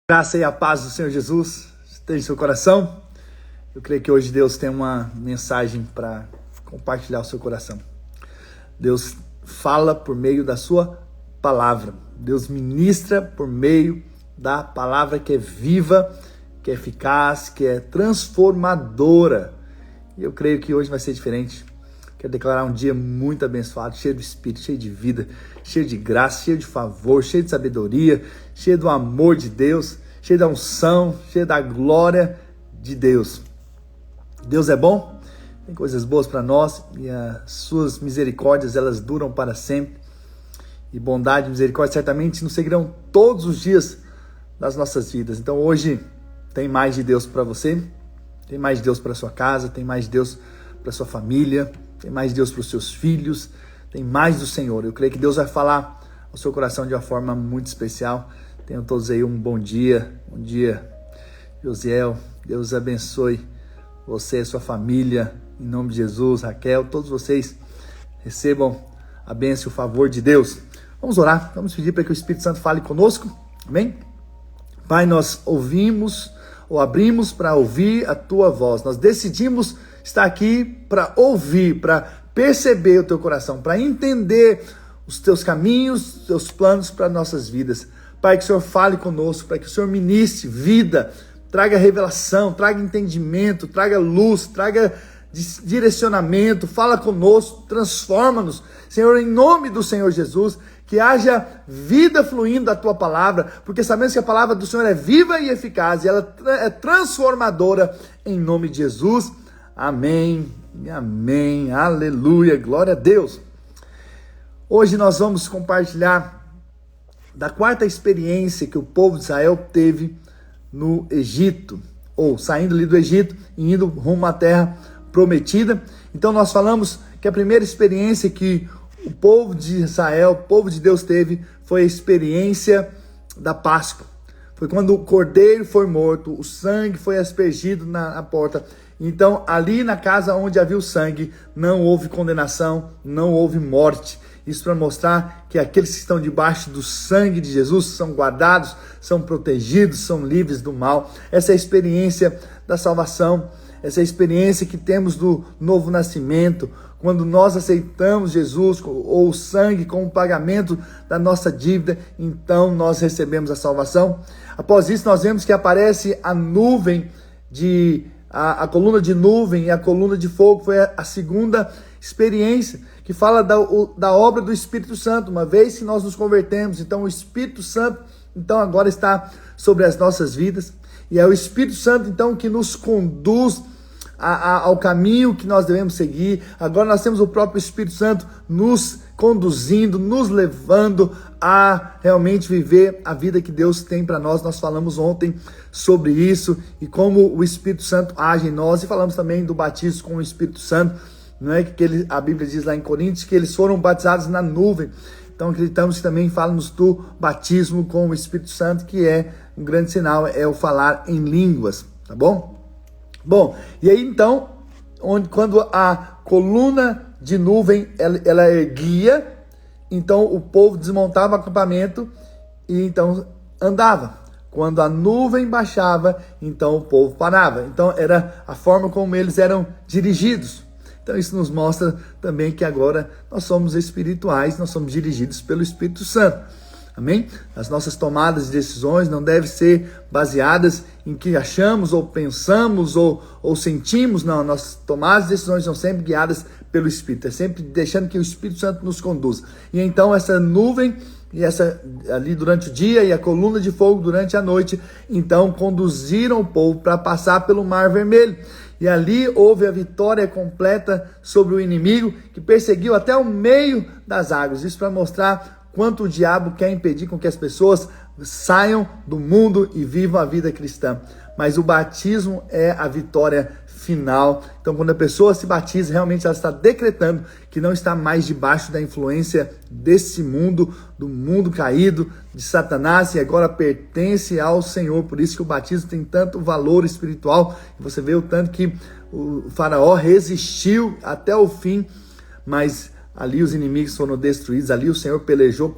Graça e a paz do Senhor Jesus esteja em seu coração. Eu creio que hoje Deus tem uma mensagem para compartilhar o seu coração. Deus fala por meio da sua palavra. Deus ministra por meio da palavra que é viva, que é eficaz, que é transformadora. E eu creio que hoje vai ser diferente. Quero declarar um dia muito abençoado, cheio do Espírito, cheio de vida, cheio de graça, cheio de favor, cheio de sabedoria, cheio do amor de Deus, cheio da unção, cheio da glória de Deus. Deus é bom, tem coisas boas para nós e as suas misericórdias, elas duram para sempre. E bondade e misericórdia certamente nos seguirão todos os dias das nossas vidas. Então hoje tem mais de Deus para você, tem mais de Deus para sua casa, tem mais de Deus para sua família, tem mais de Deus para os seus filhos, tem mais do Senhor. Eu creio que Deus vai falar ao seu coração de uma forma muito especial. Tenham todos aí um bom dia. Bom dia, Josiel. Deus abençoe você e sua família. Em nome de Jesus, Raquel, todos vocês recebam a bênção e o favor de Deus. Vamos orar, vamos pedir para que o Espírito Santo fale conosco. Amém? Pai, nós abrimos para ouvir a tua voz. Nós decidimos estar aqui para ouvir, para perceber o teu coração, para entender os teus caminhos, os teus planos para nossas vidas. Pai, que o Senhor fale conosco, para que o Senhor ministre vida, traga revelação, traga entendimento, traga luz, traga direcionamento, fala conosco, transforma-nos. Senhor, em nome do Senhor Jesus, que haja vida fluindo da tua palavra, porque sabemos que a palavra do Senhor é viva e eficaz, e ela é transformadora, em nome de Jesus. Amém e amém, aleluia, glória a Deus. Hoje nós vamos compartilhar da quarta experiência que o povo de Israel teve no Egito, ou saindo ali do Egito e indo rumo à terra prometida. Então nós falamos que a primeira experiência que o povo de Israel, o povo de Deus teve, foi a experiência da Páscoa. Foi quando o cordeiro foi morto, o sangue foi aspergido na porta. Então, ali na casa onde havia o sangue, não houve condenação, não houve morte. Isso para mostrar que aqueles que estão debaixo do sangue de Jesus são guardados, são protegidos, são livres do mal. Essa é a experiência da salvação, essa é a experiência que temos do novo nascimento, quando nós aceitamos Jesus ou o sangue como pagamento da nossa dívida, então nós recebemos a salvação. Após isso, nós vemos que aparece a nuvem a coluna de nuvem e a coluna de fogo. Foi a segunda experiência, que fala da obra do Espírito Santo, uma vez que nós nos convertemos. Então o Espírito Santo agora está sobre as nossas vidas, e é o Espírito Santo então que nos conduz ao caminho que nós devemos seguir. Agora nós temos o próprio Espírito Santo nos conduzindo, nos levando a realmente viver a vida que Deus tem para nós. Nós falamos ontem sobre isso e como o Espírito Santo age em nós, e falamos também do batismo com o Espírito Santo, não é que a Bíblia diz lá em Coríntios que eles foram batizados na nuvem. Então acreditamos que também falamos do batismo com o Espírito Santo, que é um grande sinal, é o falar em línguas, tá bom? Bom, e aí então, quando a coluna de nuvem ela erguia, então o povo desmontava o acampamento e então andava. Quando a nuvem baixava, então o povo parava. Então era a forma como eles eram dirigidos. Então isso nos mostra também que agora nós somos espirituais, nós somos dirigidos pelo Espírito Santo. Amém? As nossas tomadas de decisões não devem ser baseadas em que achamos ou pensamos ou sentimos. Não, nossas tomadas de decisões são sempre guiadas pelo Espírito. É sempre deixando que o Espírito Santo nos conduza. E então essa nuvem, e essa ali durante o dia, e a coluna de fogo durante a noite, então conduziram o povo para passar pelo Mar Vermelho. E ali houve a vitória completa sobre o inimigo, que perseguiu até o meio das águas. Isso para mostrar quanto o diabo quer impedir com que as pessoas saiam do mundo e vivam a vida cristã. Mas o batismo é a vitória final. Então, quando a pessoa se batiza, realmente ela está decretando que não está mais debaixo da influência desse mundo, do mundo caído, de Satanás, e agora pertence ao Senhor. Por isso que o batismo tem tanto valor espiritual. Você vê o tanto que o faraó resistiu até o fim, mas ali os inimigos foram destruídos, ali o Senhor pelejou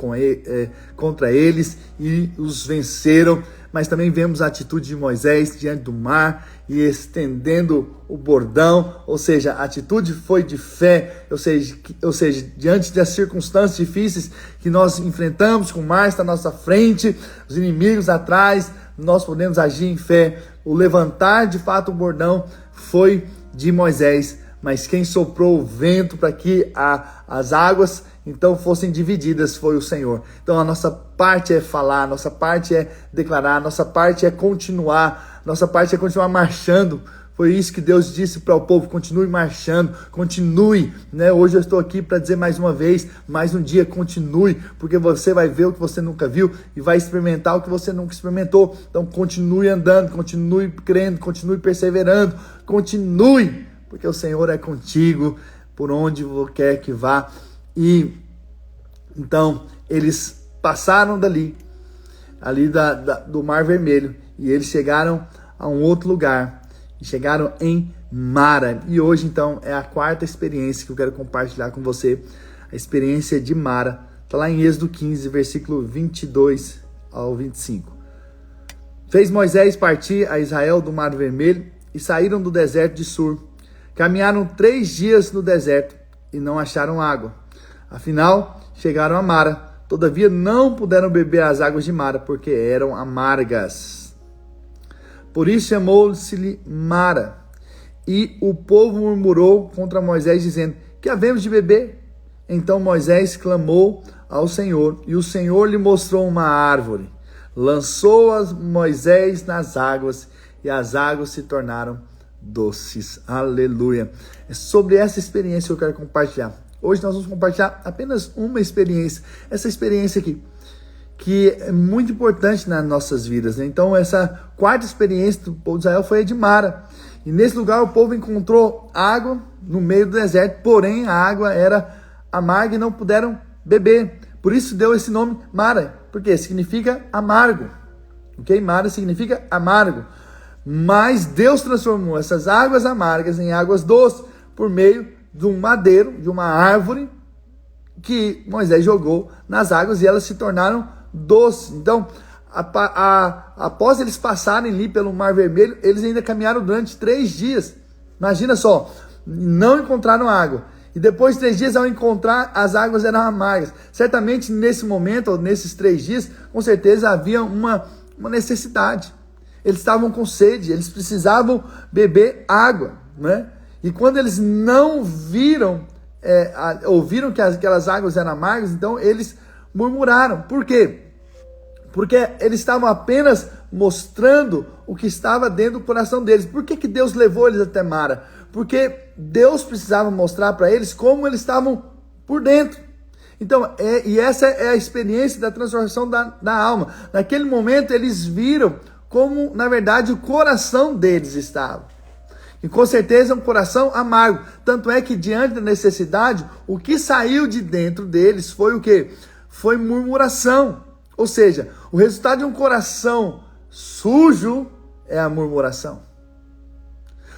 contra eles e os venceram. mas também vemos a atitude de Moisés diante do mar e estendendo o bordão, ou seja, a atitude foi de fé, ou seja, diante das circunstâncias difíceis que nós enfrentamos, com o mar está à nossa frente, os inimigos atrás, nós podemos agir em fé. O levantar de fato o bordão foi de Moisés, mas quem soprou o vento para que as águas então fossem divididas foi o Senhor. Então a nossa parte é falar, a nossa parte é declarar, a nossa parte é continuar, nossa parte é continuar marchando. Foi isso que Deus disse para o povo: continue marchando, continue, né? Hoje eu estou aqui para dizer mais uma vez, mais um dia, continue, porque você vai ver o que você nunca viu e vai experimentar o que você nunca experimentou. Então continue andando, continue crendo, continue perseverando, continue, porque o Senhor é contigo por onde quer que vá. E então eles passaram ali do Mar Vermelho, e eles chegaram a um outro lugar, e chegaram em Mara. E hoje então é a quarta experiência que eu quero compartilhar com você, a experiência de Mara. Está lá em Êxodo 15, versículo 22 ao 25. Fez Moisés partir a Israel do Mar Vermelho e saíram do deserto de Sur. Caminharam 3 dias no deserto e não acharam água. Afinal, chegaram a Mara, todavia não puderam beber as águas de Mara, porque eram amargas. Por isso chamou-se-lhe Mara. E o povo murmurou contra Moisés, dizendo: que havemos de beber? Então Moisés clamou ao Senhor, e o Senhor lhe mostrou uma árvore. Lançou-a Moisés nas águas, e as águas se tornaram doces. Aleluia! É sobre essa experiência que eu quero compartilhar. Hoje nós vamos compartilhar apenas uma experiência, essa experiência aqui, que é muito importante nas nossas vidas, né? Então essa quarta experiência do povo de Israel foi a de Mara. E nesse lugar o povo encontrou água no meio do deserto, porém a água era amarga e não puderam beber. Por isso deu esse nome Mara, porque significa amargo. Ok? Mara significa amargo. Mas Deus transformou essas águas amargas em águas doces por meio de um madeiro, de uma árvore que Moisés jogou nas águas, e elas se tornaram doces. Então, após eles passarem ali pelo Mar Vermelho, eles ainda caminharam durante 3 dias. Imagina só, não encontraram água. E depois de 3 dias, ao encontrar, as águas eram amargas. Certamente nesse momento, ou nesses 3 dias, com certeza havia uma necessidade. Eles estavam com sede, eles precisavam beber água, né? E quando eles não ouviram que aquelas águas eram amargas, então eles murmuraram. Por quê? Porque eles estavam apenas mostrando o que estava dentro do coração deles. Por que Deus levou eles até Mara? Porque Deus precisava mostrar para eles como eles estavam por dentro. Então, essa é a experiência da transformação da alma. Naquele momento eles viram como, na verdade, o coração deles estava. E com certeza é um coração amargo. Tanto é que diante da necessidade, o que saiu de dentro deles foi o quê? Foi murmuração. Ou seja, o resultado de um coração sujo é a murmuração.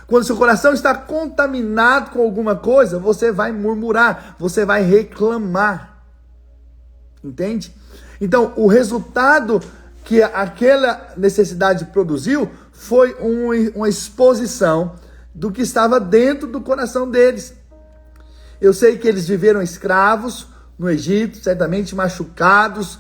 Quando seu coração está contaminado com alguma coisa, você vai murmurar, você vai reclamar. Entende? Então, o resultado que aquela necessidade produziu foi uma exposição do que estava dentro do coração deles. Eu sei que eles viveram escravos no Egito, certamente machucados,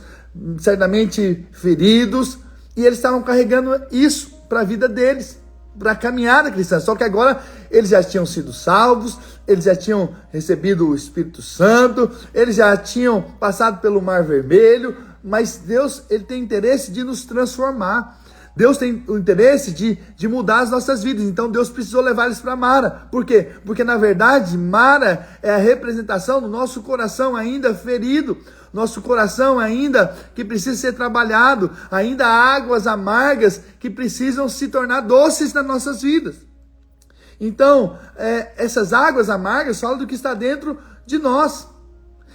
certamente feridos, e eles estavam carregando isso para a vida deles, para a caminhada cristã. Só que agora eles já tinham sido salvos, eles já tinham recebido o Espírito Santo, eles já tinham passado pelo Mar Vermelho, mas Deus, ele tem interesse de nos transformar. Deus tem o interesse de mudar as nossas vidas. Então Deus precisou levar eles para Mara. Por quê? Porque na verdade Mara é a representação do nosso coração ainda ferido, nosso coração ainda que precisa ser trabalhado, ainda há águas amargas que precisam se tornar doces nas nossas vidas. Então essas águas amargas falam do que está dentro de nós.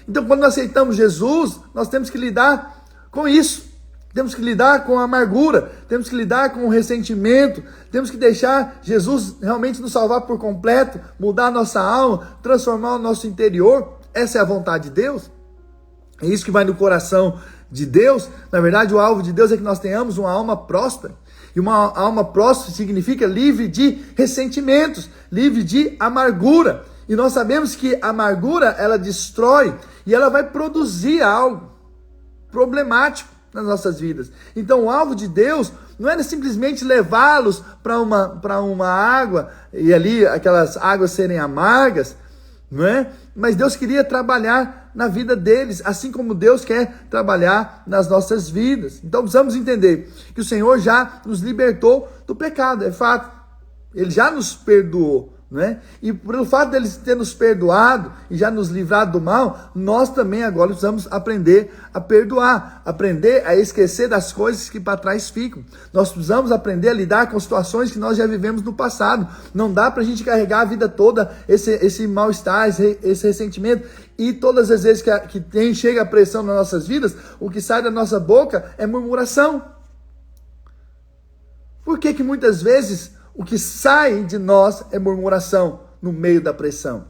Então quando nós aceitamos Jesus, nós temos que lidar com isso. Temos que lidar com a amargura, temos que lidar com o ressentimento, temos que deixar Jesus realmente nos salvar por completo, mudar a nossa alma, transformar o nosso interior. Essa é a vontade de Deus. É isso que vai no coração de Deus, na verdade o alvo de Deus é que nós tenhamos uma alma próspera. E uma alma próspera significa livre de ressentimentos, livre de amargura. E nós sabemos que a amargura, ela destrói e ela vai produzir algo problemático nas nossas vidas. Então o alvo de Deus não era simplesmente levá-los para uma água e ali aquelas águas serem amargas, não é? Mas Deus queria trabalhar na vida deles, assim como Deus quer trabalhar nas nossas vidas. Então precisamos entender que o Senhor já nos libertou do pecado, é fato. Ele já nos perdoou. Né? E pelo fato dele ter nos perdoado e já nos livrado do mal, nós também agora precisamos aprender a perdoar, aprender a esquecer das coisas que para trás ficam. Nós precisamos aprender a lidar com situações que nós já vivemos no passado. Não dá para a gente carregar a vida toda esse mal-estar, esse ressentimento. E todas as vezes que chega a pressão nas nossas vidas, o que sai da nossa boca é murmuração. Por que muitas vezes o que sai de nós é murmuração no meio da pressão?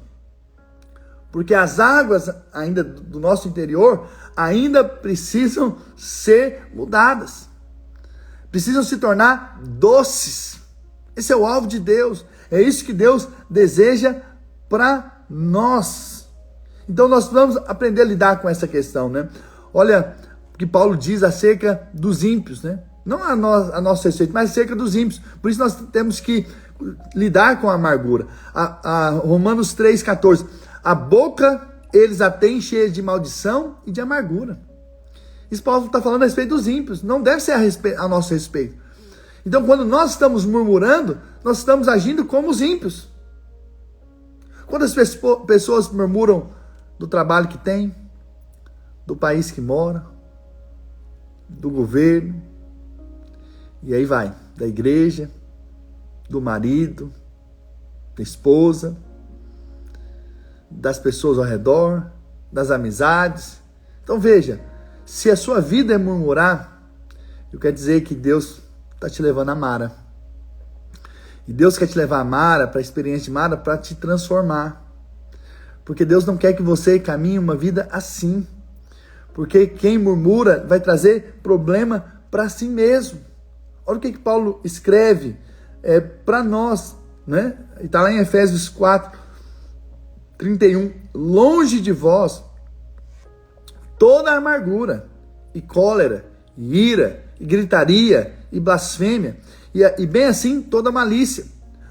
Porque as águas ainda do nosso interior ainda precisam ser mudadas. Precisam se tornar doces. Esse é o alvo de Deus. É isso que Deus deseja para nós. Então nós vamos aprender a lidar com essa questão, né? Olha o que Paulo diz acerca dos ímpios, né? Não a nosso respeito, mas acerca dos ímpios. Por isso nós temos que lidar com a amargura. Romanos 3,14. A boca eles a têm cheia de maldição e de amargura. Isso Paulo está falando a respeito dos ímpios. Não deve ser a nosso respeito. Então quando nós estamos murmurando, nós estamos agindo como os ímpios. Quando as pessoas murmuram do trabalho que tem, do país que mora, do governo, e aí vai, da igreja, do marido, da esposa, das pessoas ao redor, das amizades. Então veja, se a sua vida é murmurar, eu quero dizer que Deus está te levando a Mara. E Deus quer te levar a Mara, para a experiência de Mara, para te transformar. Porque Deus não quer que você caminhe uma vida assim. Porque quem murmura vai trazer problema para si mesmo. Olha o que Paulo escreve para nós, né? Está lá em Efésios 4:31. Longe de vós toda amargura e cólera, e ira, e gritaria, e blasfêmia, e bem assim toda malícia.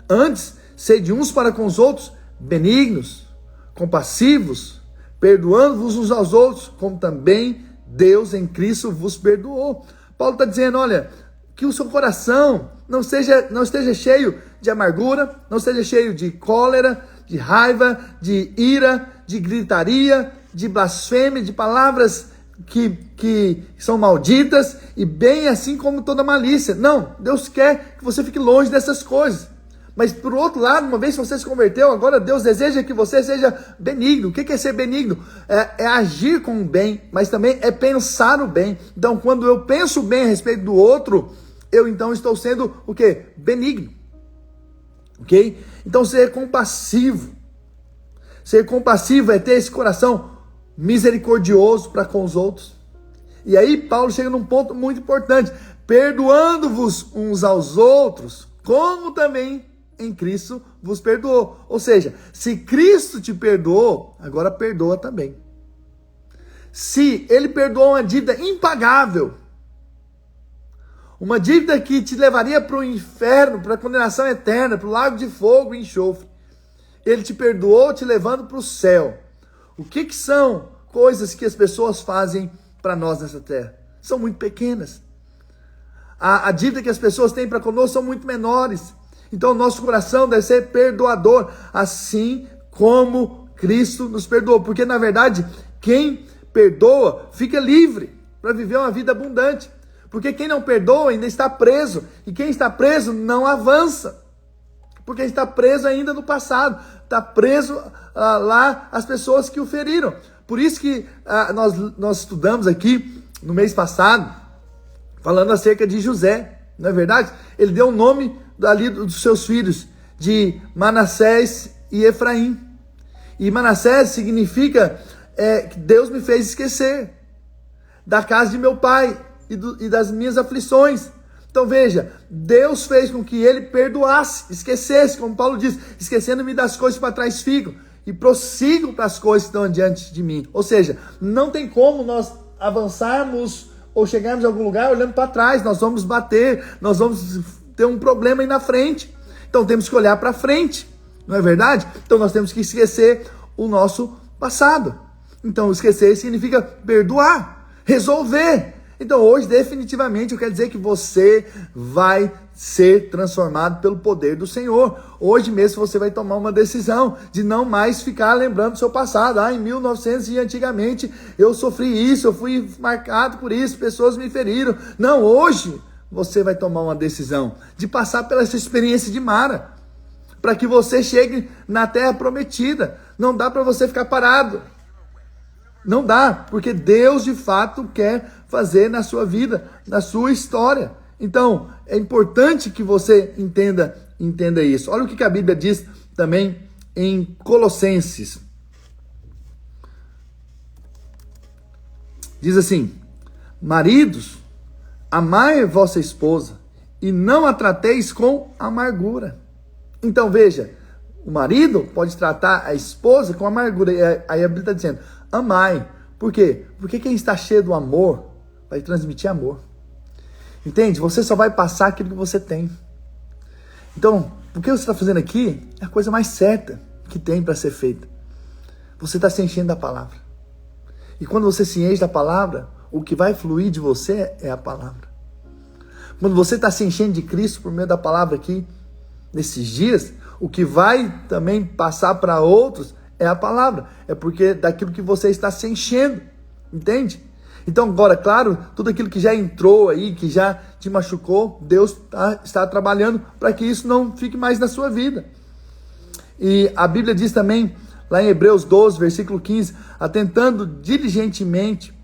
Antes, sede uns para com os outros benignos, compassivos, perdoando-vos uns aos outros, como também Deus em Cristo vos perdoou. Paulo está dizendo, olha, que o seu coração não esteja cheio de amargura, não esteja cheio de cólera, de raiva, de ira, de gritaria, de blasfêmia, de palavras que são malditas, e bem assim como toda malícia. Não, Deus quer que você fique longe dessas coisas. Mas por outro lado, uma vez que você se converteu, agora Deus deseja que você seja benigno. O que é ser benigno? É agir com o bem, mas também é pensar o bem. Então quando eu penso bem a respeito do outro, eu então estou sendo o quê? Benigno. Ok? Então ser compassivo. Ser compassivo é ter esse coração misericordioso para com os outros. E aí Paulo chega num ponto muito importante. Perdoando-vos uns aos outros, como também em Cristo vos perdoou. Ou seja, se Cristo te perdoou, agora perdoa também. Se ele perdoou uma dívida impagável, uma dívida que te levaria para o inferno, para a condenação eterna, para o lago de fogo e enxofre, ele te perdoou te levando para o céu. O que são coisas que as pessoas fazem para nós nessa terra? São muito pequenas. A dívida que as pessoas têm para conosco são muito menores. Então, nosso coração deve ser perdoador, assim como Cristo nos perdoou. Porque, na verdade, quem perdoa fica livre para viver uma vida abundante. Porque quem não perdoa ainda está preso. E quem está preso não avança. Porque está preso ainda no passado. Está preso lá as pessoas que o feriram. Por isso que nós estudamos aqui no mês passado, falando acerca de José. Não é verdade? Ele deu o nome ali dos seus filhos, de Manassés e Efraim. E Manassés significa que Deus me fez esquecer. da casa de meu pai e das minhas aflições. Então veja, Deus fez com que ele perdoasse, esquecesse, como Paulo diz, esquecendo-me das coisas para trás fico e prossigo para as coisas que estão diante de mim. Ou seja, não tem como nós avançarmos ou chegarmos em algum lugar olhando para trás, nós vamos bater, nós vamos ter um problema aí na frente. Então temos que olhar para frente, não é verdade? Então nós temos que esquecer o nosso passado. Então esquecer significa perdoar, resolver. Então hoje definitivamente eu quero dizer que você vai ser transformado pelo poder do Senhor. Hoje mesmo você vai tomar uma decisão de não mais ficar lembrando do seu passado. Em 1900 e antigamente eu sofri isso, eu fui marcado por isso, pessoas me feriram. Não, hoje você vai tomar uma decisão de passar pela essa experiência de Mara, para que você chegue na terra prometida. Não dá para você ficar parado. Não dá, porque Deus de fato quer fazer na sua vida, na sua história. Então, é importante que você entenda isso. Olha o que a Bíblia diz também em Colossenses. Diz assim: maridos, amai vossa esposa e não a trateis com amargura. Então veja, o marido pode tratar a esposa com amargura. E aí a Bíblia está dizendo, amai. Por quê? Porque quem está cheio do amor vai transmitir amor. Entende? Você só vai passar aquilo que você tem. Então, o que você está fazendo aqui é a coisa mais certa que tem para ser feita. Você está se enchendo da palavra. E quando você se enche da palavra, o que vai fluir de você é a palavra. Quando você está se enchendo de Cristo por meio da palavra aqui, nesses dias, o que vai também passar para outros é a palavra. É porque daquilo que você está se enchendo. Entende? Então agora, claro, tudo aquilo que já entrou aí, que já te machucou, Deus está trabalhando para que isso não fique mais na sua vida. E a Bíblia diz também, lá em Hebreus 12, versículo 15, atentando diligentemente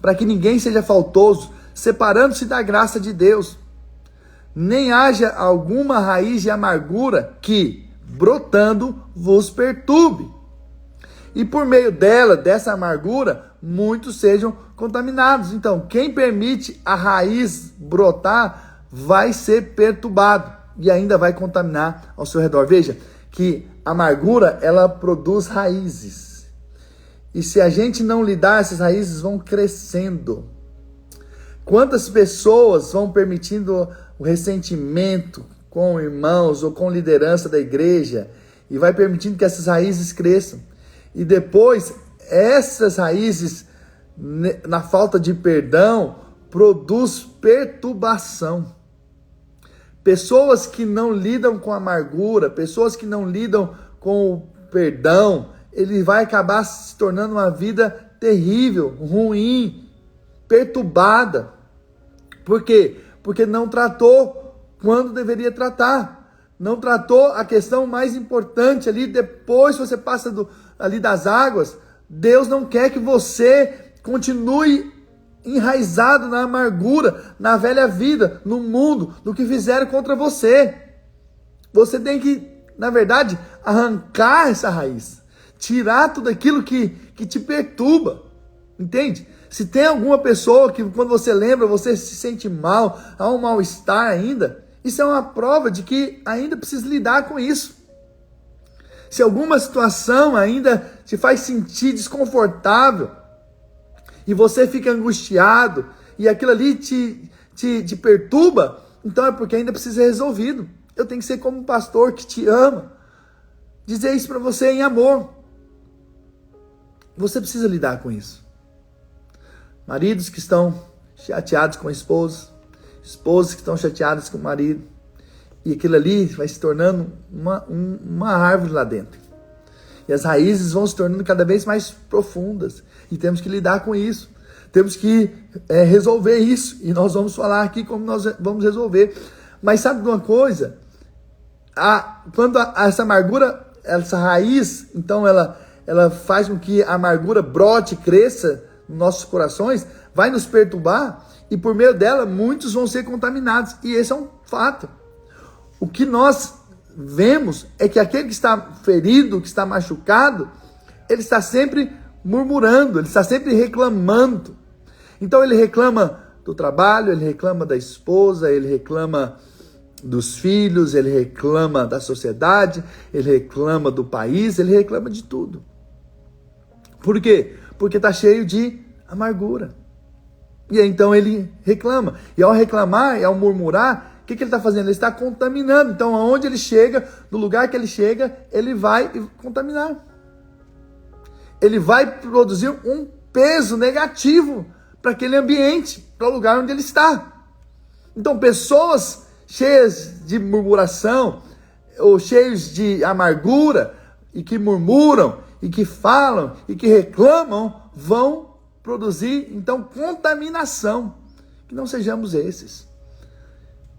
para que ninguém seja faltoso, separando-se da graça de Deus, nem haja alguma raiz de amargura que, brotando, vos perturbe. E por meio dela, dessa amargura, muitos sejam contaminados. Então, quem permite a raiz brotar, vai ser perturbado e ainda vai contaminar ao seu redor. Veja que a amargura, ela produz raízes. E se a gente não lidar, essas raízes vão crescendo. Quantas pessoas vão permitindo o ressentimento com irmãos ou com liderança da igreja e vai permitindo que essas raízes cresçam. E depois, essas raízes, na falta de perdão, produz perturbação. Pessoas que não lidam com a amargura, pessoas que não lidam com o perdão, ele vai acabar se tornando uma vida terrível, ruim, perturbada. Por quê? Porque não tratou quando deveria tratar. Não tratou a questão mais importante ali, depois que você passa ali das águas. Deus não quer que você continue enraizado na amargura, na velha vida, no mundo, no que fizeram contra você. Você tem que, na verdade, arrancar essa raiz, tirar tudo aquilo que te perturba, entende? Se tem alguma pessoa que quando você lembra, você se sente mal, há um mal-estar ainda, isso é uma prova de que ainda precisa lidar com isso. Se alguma situação ainda te faz sentir desconfortável, e você fica angustiado, e aquilo ali te perturba, então é porque ainda precisa ser resolvido. Eu tenho que ser como um pastor que te ama, dizer isso para você em amor. Você precisa lidar com isso. Maridos que estão chateados com a esposa, esposas que estão chateadas com o marido, e aquilo ali vai se tornando uma árvore lá dentro. E as raízes vão se tornando cada vez mais profundas. E temos que lidar com isso. Temos que resolver isso. E nós vamos falar aqui como nós vamos resolver. Mas sabe de uma coisa? Quando essa amargura, essa raiz, então ela faz com que a amargura brote, cresça nos nossos corações, vai nos perturbar. E por meio dela, muitos vão ser contaminados. E esse é um fato. O que nós vemos é que aquele que está ferido, que está machucado, ele está sempre murmurando, ele está sempre reclamando. Então ele reclama do trabalho, ele reclama da esposa, ele reclama dos filhos, ele reclama da sociedade, ele reclama do país, ele reclama de tudo. Por quê? Porque está cheio de amargura. E aí, então ele reclama. E ao reclamar e ao murmurar, o que ele está fazendo? Ele está contaminando. Então aonde ele chega, no lugar que ele chega, ele vai contaminar. Ele vai produzir um peso negativo para aquele ambiente, para o lugar onde ele está. Então pessoas cheias de murmuração, ou cheios de amargura, e que murmuram, e que falam, e que reclamam, vão produzir, então, contaminação. Que não sejamos esses.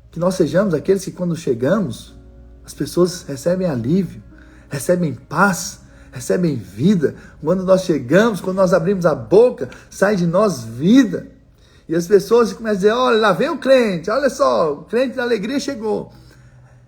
Que nós sejamos aqueles que quando chegamos, as pessoas recebem alívio, recebem paz, recebem vida. Quando nós chegamos, quando nós abrimos a boca, sai de nós vida. E as pessoas começam a dizer, olha, lá vem o crente, olha só, o crente da alegria chegou.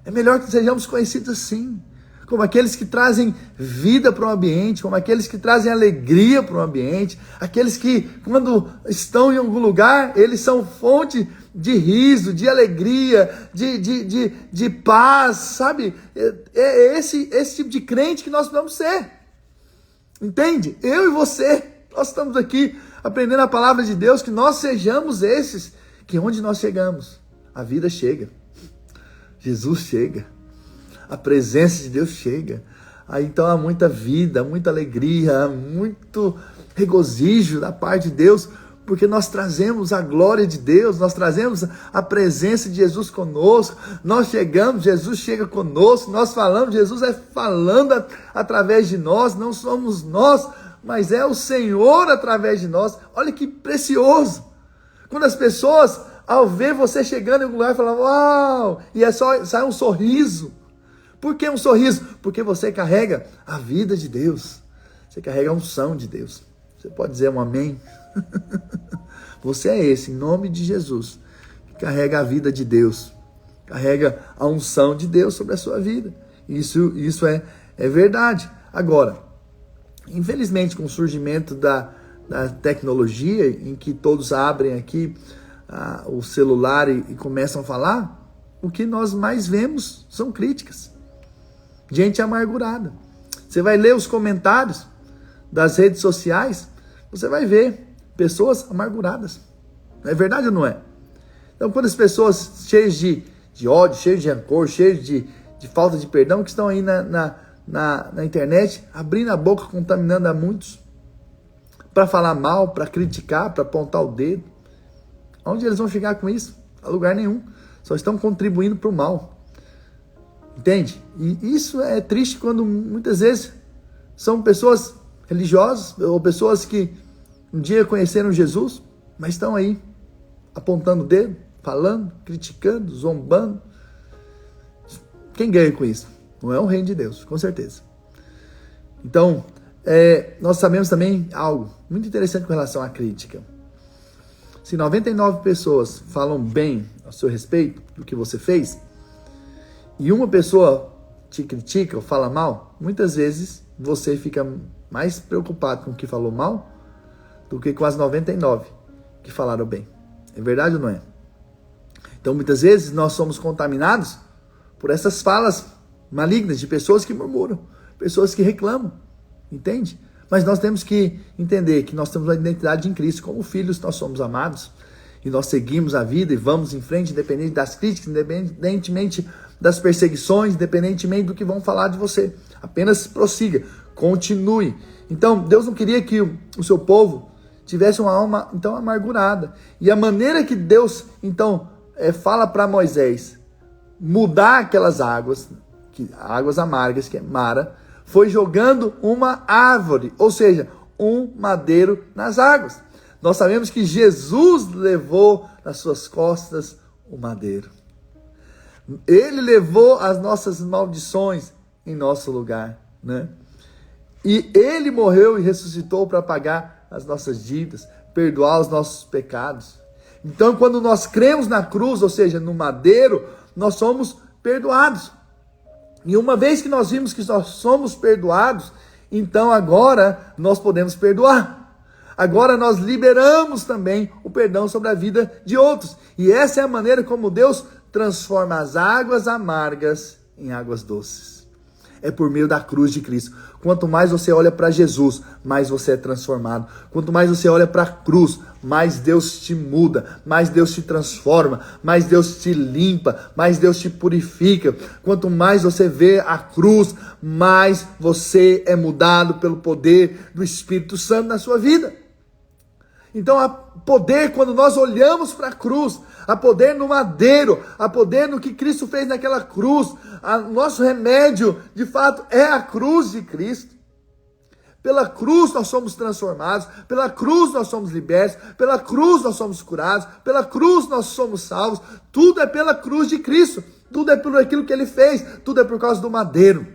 É melhor que sejamos conhecidos assim, como aqueles que trazem vida para o ambiente, como aqueles que trazem alegria para o ambiente, aqueles que, quando estão em algum lugar, eles são fonte de riso, de alegria, de paz, sabe? É esse tipo de crente que nós precisamos ser. Entende? Eu e você, nós estamos aqui aprendendo a palavra de Deus, que nós sejamos esses, que onde nós chegamos, a vida chega, Jesus chega, a presença de Deus chega. Aí então há muita vida, muita alegria, há muito regozijo da parte de Deus, porque nós trazemos a glória de Deus, nós trazemos a presença de Jesus conosco, nós chegamos, Jesus chega conosco, nós falamos, Jesus é falando através de nós, não somos nós, mas é o Senhor através de nós. Olha que precioso, quando as pessoas, ao ver você chegando em algum lugar, falam, uau, e sai um sorriso. Por que um sorriso? Porque você carrega a vida de Deus, você carrega a unção de Deus. Você pode dizer um amém? Você é esse, em nome de Jesus, que carrega a vida de Deus, carrega a unção de Deus sobre a sua vida. Isso é verdade. Agora, infelizmente, com o surgimento da tecnologia, em que todos abrem aqui o celular e começam a falar, o que nós mais vemos são críticas. Gente amargurada. Você vai ler os comentários das redes sociais, você vai ver pessoas amarguradas. Não é verdade ou não é? Então, quando as pessoas cheias de ódio, cheias de rancor, cheias de falta de perdão, que estão aí na internet, abrindo a boca, contaminando a muitos, para falar mal, para criticar, para apontar o dedo, onde eles vão chegar com isso? A lugar nenhum. Só estão contribuindo para o mal. Entende? E isso é triste quando muitas vezes são pessoas religiosas ou pessoas que um dia conheceram Jesus, mas estão aí apontando o dedo, falando, criticando, zombando. Quem ganha com isso? Não é o reino de Deus, com certeza. Então, nós sabemos também algo muito interessante com relação à crítica. Se 99 pessoas falam bem a seu respeito do que você fez, e uma pessoa te critica ou fala mal, muitas vezes você fica mais preocupado com o que falou mal do que com as 99 que falaram bem. É verdade ou não é? Então, muitas vezes nós somos contaminados por essas falas malignas de pessoas que murmuram, pessoas que reclamam, entende? Mas nós temos que entender que nós temos uma identidade em Cristo, como filhos nós somos amados, e nós seguimos a vida e vamos em frente, independente das críticas, independentemente das perseguições, independentemente do que vão falar de você. Apenas prossiga, continue. Então, Deus não queria que o seu povo tivesse uma alma, então, amargurada. E a maneira que Deus, então, fala para Moisés mudar aquelas águas amargas, que é Mara, foi jogando uma árvore, ou seja, um madeiro nas águas. Nós sabemos que Jesus levou nas suas costas o madeiro. Ele levou as nossas maldições em nosso lugar, né? E ele morreu e ressuscitou para pagar as nossas dívidas, perdoar os nossos pecados. Então, quando nós cremos na cruz, ou seja, no madeiro, nós somos perdoados. E uma vez que nós vimos que nós somos perdoados, então agora nós podemos perdoar. agora nós liberamos também o perdão sobre a vida de outros. E essa é a maneira como Deus transforma as águas amargas em águas doces. É por meio da cruz de Cristo. Quanto mais você olha para Jesus, mais você é transformado. Quanto mais você olha para a cruz, mais Deus te muda, mais Deus te transforma, mais Deus te limpa, mais Deus te purifica. Quanto mais você vê a cruz, mais você é mudado pelo poder do Espírito Santo na sua vida. Então há poder quando nós olhamos para a cruz, há poder no madeiro, há poder no que Cristo fez naquela cruz. Nosso remédio, de fato, é a cruz de Cristo. Pela cruz nós somos transformados, pela cruz nós somos libertos, pela cruz nós somos curados, pela cruz nós somos salvos. Tudo é pela cruz de Cristo, tudo é por aquilo que Ele fez, tudo é por causa do madeiro.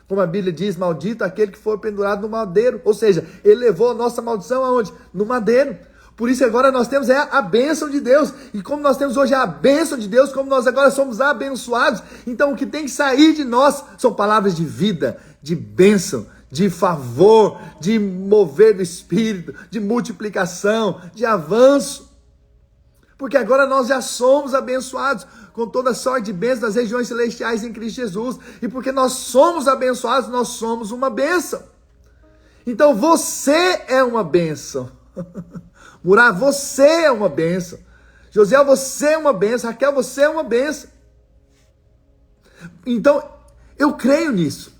Como a Bíblia diz, maldito aquele que for pendurado no madeiro. Ou seja, ele levou a nossa maldição aonde? No madeiro. Por isso agora nós temos a bênção de Deus. E como nós temos hoje a bênção de Deus, como nós agora somos abençoados, então o que tem que sair de nós são palavras de vida, de bênção, de favor, de mover do Espírito, de multiplicação, de avanço. Porque agora nós já somos abençoados com toda sorte de bênçãos das regiões celestiais em Cristo Jesus. E porque nós somos abençoados, nós somos uma bênção. Então você é uma bênção. Murá, você é uma bênção. Josiel, você é uma bênção. Raquel, você é uma bênção. Então, eu creio nisso.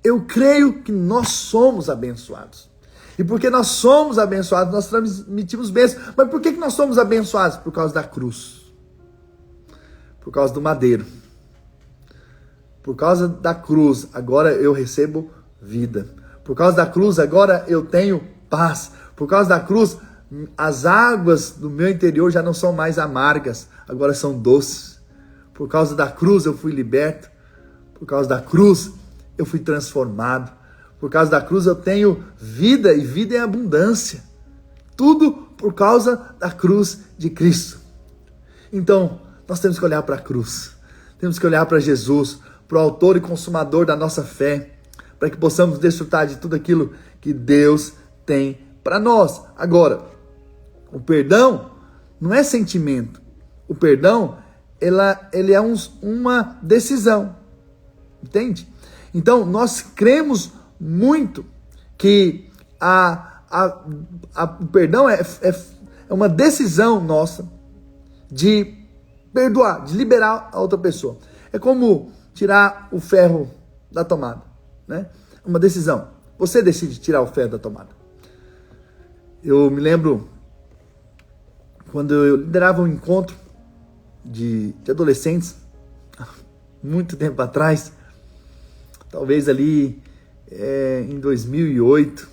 Eu creio que nós somos abençoados. E porque nós somos abençoados, nós transmitimos bênçãos. Mas por que nós somos abençoados? Por causa da cruz. Por causa do madeiro. Por causa da cruz, agora eu recebo vida. Por causa da cruz, agora eu tenho paz. Por causa da cruz, as águas do meu interior já não são mais amargas, agora são doces. Por causa da cruz eu fui liberto. Por causa da cruz eu fui transformado. Por causa da cruz eu tenho vida e vida em abundância. Tudo por causa da cruz de Cristo. Então, nós temos que olhar para a cruz. Temos que olhar para Jesus, para o autor e consumador da nossa fé, para que possamos desfrutar de tudo aquilo que Deus tem para nós. Agora, o perdão não é sentimento. O perdão, ele é uma decisão. Entende? Então, nós cremos muito que o perdão é uma decisão nossa de perdoar, de liberar a outra pessoa. É como tirar o ferro da tomada, né? Uma decisão. Você decide tirar o ferro da tomada. Eu me lembro quando eu liderava um encontro de adolescentes, muito tempo atrás, talvez ali em 2008,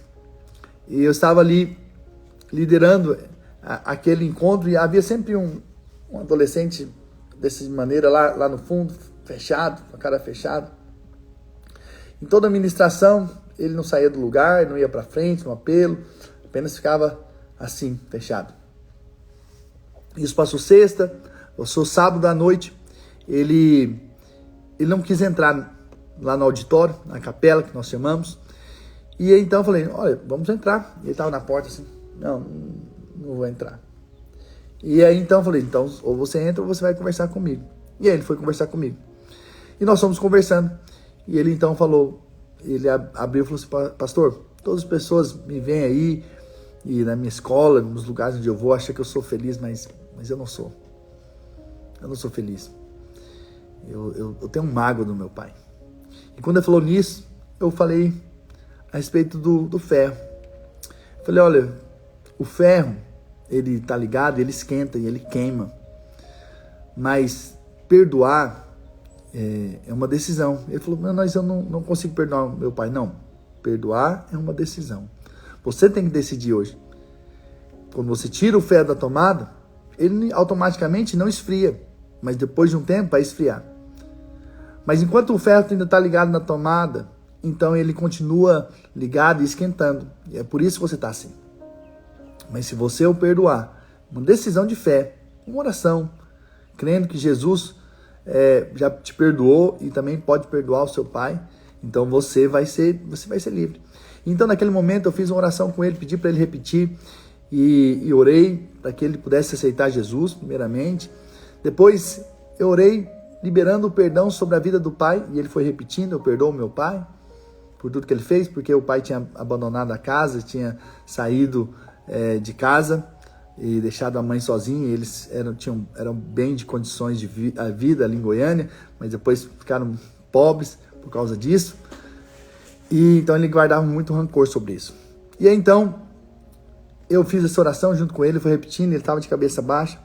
e eu estava ali liderando aquele encontro e havia sempre um adolescente dessa maneira lá no fundo, fechado, com a cara fechada. Em toda a ministração, ele não saía do lugar, não ia para frente, no apelo, apenas ficava assim, fechado. Isso passou sexta, passou sábado à noite, ele não quis entrar lá no auditório, na capela que nós chamamos, e então eu falei, olha, vamos entrar. E ele estava na porta assim, não vou entrar. E aí então eu falei, então ou você entra ou você vai conversar comigo. E aí ele foi conversar comigo. E nós fomos conversando. E ele então falou, ele abriu e falou assim, pastor, todas as pessoas me veem aí, e na minha escola, nos lugares onde eu vou, acham que eu sou feliz, mas eu não sou. Eu não sou feliz. Eu tenho um mágoa do meu pai. E quando ele falou nisso, eu falei a respeito do ferro. Eu falei, olha, o ferro, ele tá ligado, ele esquenta e ele queima. Mas perdoar é uma decisão. Ele falou, mas eu não consigo perdoar meu pai. Não, perdoar é uma decisão. Você tem que decidir hoje. Quando você tira o ferro da tomada, ele automaticamente não esfria. Mas depois de um tempo vai esfriar. Mas enquanto o ferro ainda está ligado na tomada, então ele continua ligado e esquentando. E é por isso que você está assim. Mas se você o perdoar, uma decisão de fé, uma oração, crendo que Jesus já te perdoou e também pode perdoar o seu pai, então você vai ser livre. Então, naquele momento, eu fiz uma oração com ele, pedi para ele repetir e orei para que ele pudesse aceitar Jesus, primeiramente. Depois, eu orei liberando o perdão sobre a vida do pai, e ele foi repetindo: eu perdoo meu pai por tudo que ele fez, porque o pai tinha abandonado a casa, tinha saído de casa e deixado a mãe sozinha. Eles eram bem de condições de vida ali em Goiânia, mas depois ficaram pobres por causa disso. E então ele guardava muito rancor sobre isso. E aí então eu fiz essa oração junto com ele, fui repetindo, ele estava de cabeça baixa.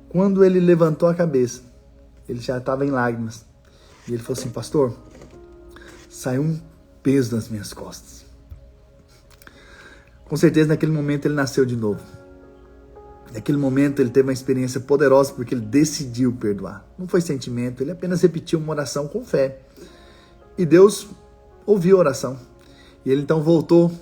Quando ele levantou a cabeça, ele já estava em lágrimas. E ele falou assim: pastor, saiu um peso das minhas costas. Com certeza naquele momento ele nasceu de novo. Naquele momento ele teve uma experiência poderosa, porque ele decidiu perdoar. Não foi sentimento, ele apenas repetiu uma oração com fé. E Deus ouviu a oração. E ele então voltou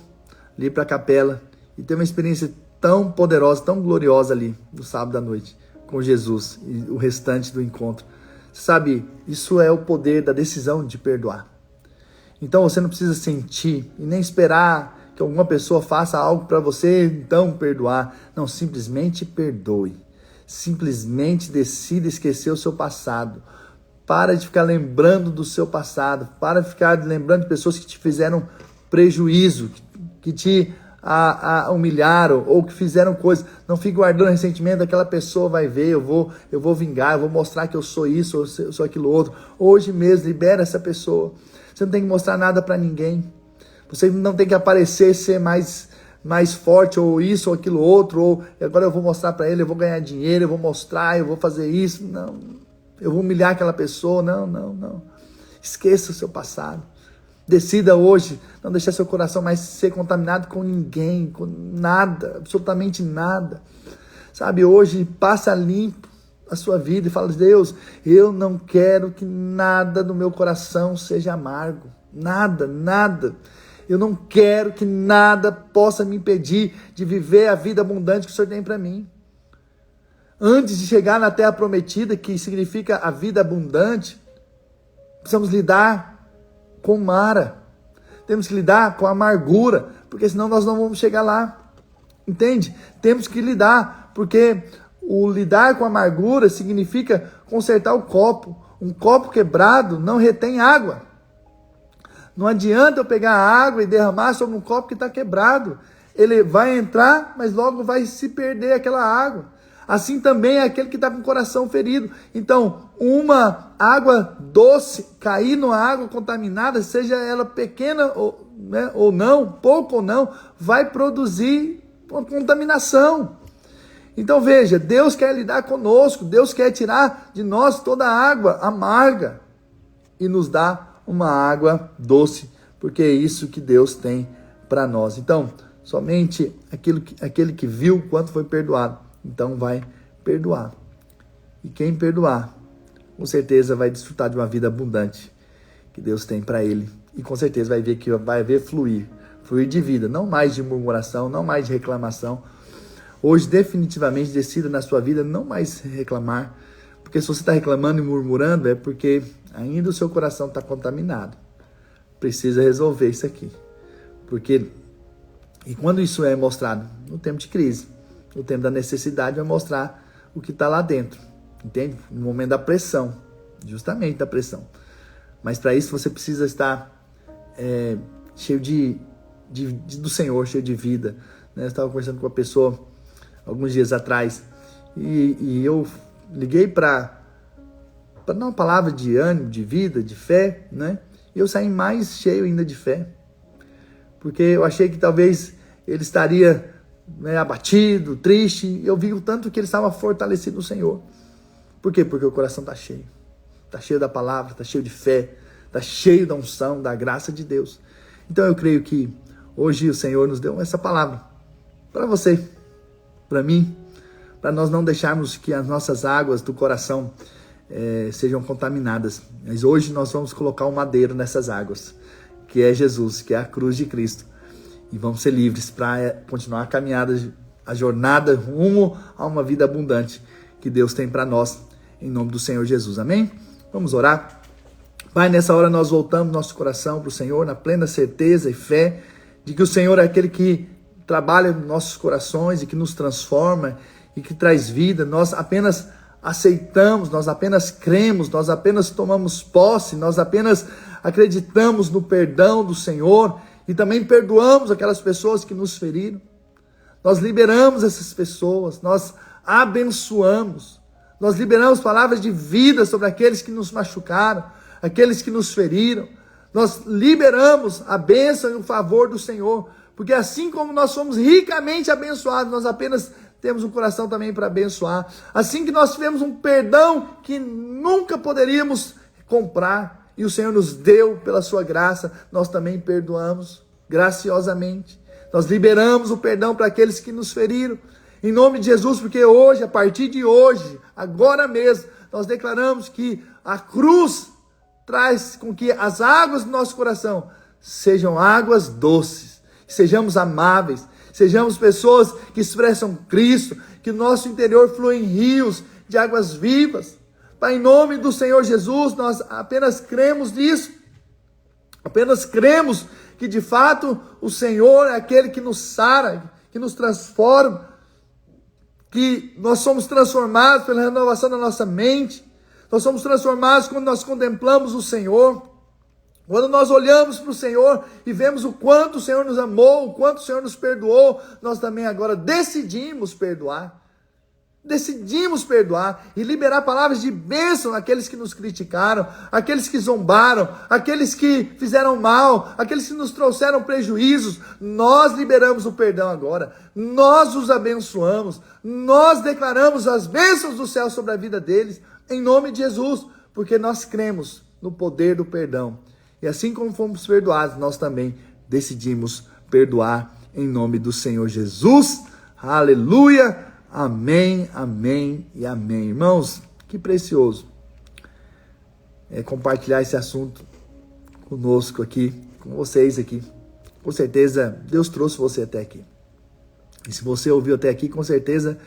ali para a capela e teve uma experiência tão poderosa, tão gloriosa ali no sábado à noite com Jesus e o restante do encontro. Sabe, isso é o poder da decisão de perdoar. Então você não precisa sentir e nem esperar que alguma pessoa faça algo para você então perdoar. Não, simplesmente perdoe. Simplesmente decida esquecer o seu passado. Para de ficar lembrando do seu passado. Para de ficar lembrando de pessoas que te fizeram prejuízo, que te humilharam ou que fizeram coisas. Não fique guardando ressentimento. Aquela pessoa vai ver, eu vou vingar, eu vou mostrar que eu sou isso, eu sou aquilo outro. Hoje mesmo, libera essa pessoa. Você não tem que mostrar nada para ninguém. Você não tem que aparecer, ser mais forte, ou isso, ou aquilo outro, ou agora eu vou mostrar para ele, eu vou ganhar dinheiro, eu vou mostrar, eu vou fazer isso. Não, eu vou humilhar aquela pessoa. Não. Esqueça o seu passado. Decida hoje não deixar seu coração mais ser contaminado com ninguém, com nada, absolutamente nada. Sabe, hoje passa limpo a sua vida e fala: Deus, eu não quero que nada do meu coração seja amargo. Nada. Eu não quero que nada possa me impedir de viver a vida abundante que o Senhor tem para mim. Antes de chegar na terra prometida, que significa a vida abundante, precisamos lidar com Mara. Temos que lidar com a amargura, porque senão nós não vamos chegar lá. Entende? Temos que lidar, porque o lidar com a amargura significa consertar o copo. Um copo quebrado não retém água. Não adianta eu pegar a água e derramar sobre um copo que está quebrado. Ele vai entrar, mas logo vai se perder aquela água. Assim também é aquele que está com o coração ferido. Então, uma água doce cair numa água contaminada, seja ela pequena ou não, pouco ou não, vai produzir uma contaminação. Então veja, Deus quer lidar conosco, Deus quer tirar de nós toda a água amarga e nos dar uma água doce, porque é isso que Deus tem para nós. Então, somente aquele que viu quanto foi perdoado, então vai perdoar. E quem perdoar, com certeza vai desfrutar de uma vida abundante que Deus tem para ele. E com certeza vai ver que vai haver fluir de vida, não mais de murmuração, não mais de reclamação. Hoje, definitivamente, decida na sua vida não mais reclamar, porque se você está reclamando e murmurando, é porque ainda o seu coração está contaminado. Precisa resolver isso aqui. E quando isso é mostrado? No tempo de crise, no tempo da necessidade, vai mostrar o que está lá dentro. Entende? No momento da pressão, justamente da pressão. Mas para isso você precisa estar cheio do Senhor, cheio de vida. Eu estava conversando com uma pessoa alguns dias atrás e eu liguei para dar uma palavra de ânimo, de vida, de fé, né? E eu saí mais cheio ainda de fé, porque eu achei que talvez ele estaria abatido, triste. Eu vi o tanto que ele estava fortalecido no Senhor. Por quê? Porque o coração está cheio da palavra, está cheio de fé, está cheio da unção, da graça de Deus. Então eu creio que hoje o Senhor nos deu essa palavra para você, para mim, para nós não deixarmos que as nossas águas do coração sejam contaminadas. Mas hoje nós vamos colocar um madeiro nessas águas, que é Jesus, que é a cruz de Cristo. E vamos ser livres para continuar a caminhada, a jornada rumo a uma vida abundante que Deus tem para nós, em nome do Senhor Jesus. Amém? Vamos orar. Pai, nessa hora nós voltamos nosso coração para o Senhor, na plena certeza e fé de que o Senhor é aquele que trabalha nos nossos corações e que nos transforma e que traz vida. Nós apenas aceitamos, nós apenas cremos, nós apenas tomamos posse, nós apenas acreditamos no perdão do Senhor e também perdoamos aquelas pessoas que nos feriram. Nós liberamos essas pessoas, nós abençoamos, nós liberamos palavras de vida sobre aqueles que nos machucaram, aqueles que nos feriram. Nós liberamos a bênção e o favor do Senhor, porque assim como nós somos ricamente abençoados, nós apenas temos um coração também para abençoar. Assim que nós tivemos um perdão que nunca poderíamos comprar, e o Senhor nos deu pela sua graça, nós também perdoamos graciosamente. Nós liberamos o perdão para aqueles que nos feriram, em nome de Jesus, porque hoje, a partir de hoje, agora mesmo, nós declaramos que a cruz traz com que as águas do nosso coração sejam águas doces, sejamos amáveis, sejamos pessoas que expressam Cristo, que no nosso interior fluem rios de águas vivas. Pai, em nome do Senhor Jesus, nós apenas cremos nisso, apenas cremos que de fato o Senhor é aquele que nos sara, que nos transforma, que nós somos transformados pela renovação da nossa mente, nós somos transformados quando nós contemplamos o Senhor, quando nós olhamos para o Senhor e vemos o quanto o Senhor nos amou, o quanto o Senhor nos perdoou, nós também agora decidimos perdoar e liberar palavras de bênção àqueles que nos criticaram, àqueles que zombaram, àqueles que fizeram mal, àqueles que nos trouxeram prejuízos. Nós liberamos o perdão agora, nós os abençoamos, nós declaramos as bênçãos do céu sobre a vida deles, em nome de Jesus, porque nós cremos no poder do perdão. E assim como fomos perdoados, nós também decidimos perdoar em nome do Senhor Jesus. Aleluia! Amém, amém e amém. Irmãos, que precioso é compartilhar esse assunto conosco aqui, com vocês aqui. Com certeza, Deus trouxe você até aqui. E se você ouviu até aqui, com certeza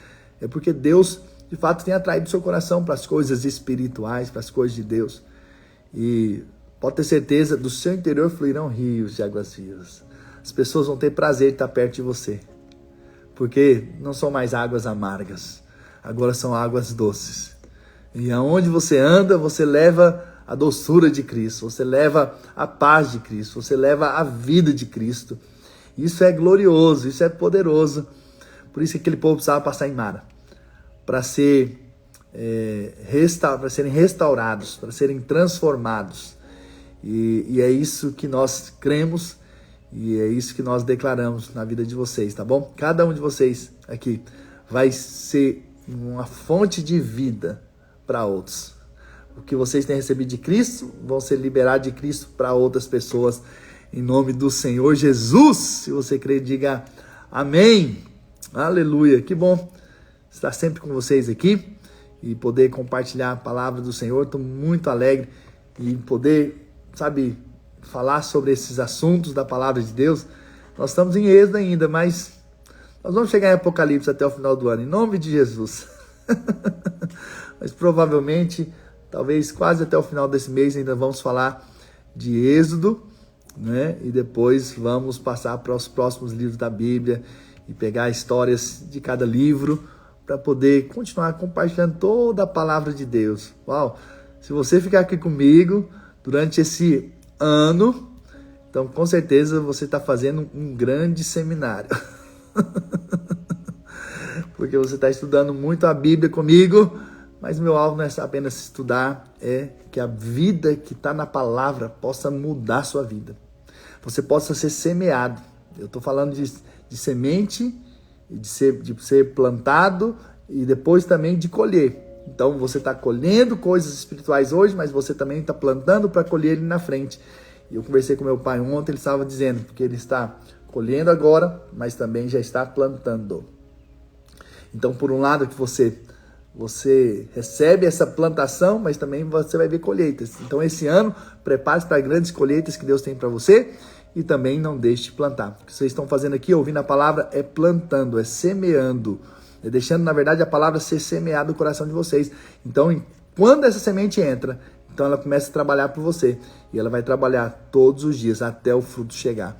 é porque Deus, de fato, tem atraído seu coração para as coisas espirituais, para as coisas de Deus. E pode ter certeza, do seu interior fluirão rios de águas vivas. As pessoas vão ter prazer de estar perto de você. Porque não são mais águas amargas, agora são águas doces. E aonde você anda, você leva a doçura de Cristo, você leva a paz de Cristo, você leva a vida de Cristo. Isso é glorioso, isso é poderoso. Por isso que aquele povo precisava passar em Mara, para serem restaurados, para serem transformados. E é isso que nós cremos. E é isso que nós declaramos na vida de vocês, tá bom? Cada um de vocês aqui vai ser uma fonte de vida para outros. O que vocês têm recebido de Cristo, vão ser liberados de Cristo para outras pessoas, em nome do Senhor Jesus. Se você crer, diga amém. Aleluia. Que bom estar sempre com vocês aqui e poder compartilhar a palavra do Senhor. Estou muito alegre em poder, falar sobre esses assuntos da palavra de Deus. Nós estamos em Êxodo ainda, mas nós vamos chegar em Apocalipse até o final do ano, em nome de Jesus. Mas provavelmente, talvez quase até o final desse mês ainda vamos falar de Êxodo, né? E depois vamos passar para os próximos livros da Bíblia e pegar histórias de cada livro para poder continuar compartilhando toda a palavra de Deus. Uau! Se você ficar aqui comigo durante esse ano, então com certeza você está fazendo um grande seminário. Porque você está estudando muito a Bíblia comigo, mas meu alvo não é apenas estudar, é que a vida que está na palavra possa mudar a sua vida. Você possa ser semeado. Eu estou falando de semente, de ser plantado e depois também de colher. Então você está colhendo coisas espirituais hoje, mas você também está plantando para colher ele na frente. E eu conversei com meu pai ontem, ele estava dizendo que ele está colhendo agora, mas também já está plantando. Então, por um lado, que você recebe essa plantação, mas também você vai ver colheitas. Então, esse ano, prepare-se para grandes colheitas que Deus tem para você e também não deixe de plantar. O que vocês estão fazendo aqui, ouvindo a palavra, é plantando, é semeando. É deixando, na verdade, a palavra ser semeada no coração de vocês. Então, quando essa semente entra, então ela começa a trabalhar por você. E ela vai trabalhar todos os dias até o fruto chegar.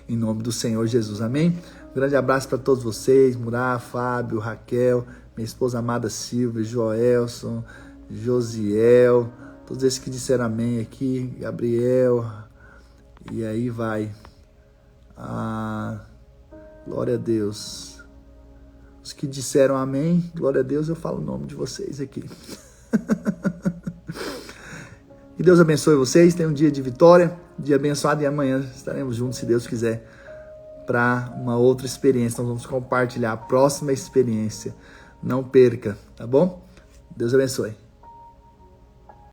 em nome do Senhor Jesus. Amém? Um grande abraço para todos vocês, Murá, Fábio, Raquel, minha esposa amada Silvia, Joelson, Josiel, todos esses que disseram amém aqui, Gabriel, e aí vai. Glória a Deus. Os que disseram amém, glória a Deus, eu falo o nome de vocês aqui. Que Deus abençoe vocês, tenham um dia de vitória, um dia abençoado, e amanhã estaremos juntos, se Deus quiser, para uma outra experiência. Nós vamos compartilhar a próxima experiência. Não perca, tá bom? Deus abençoe.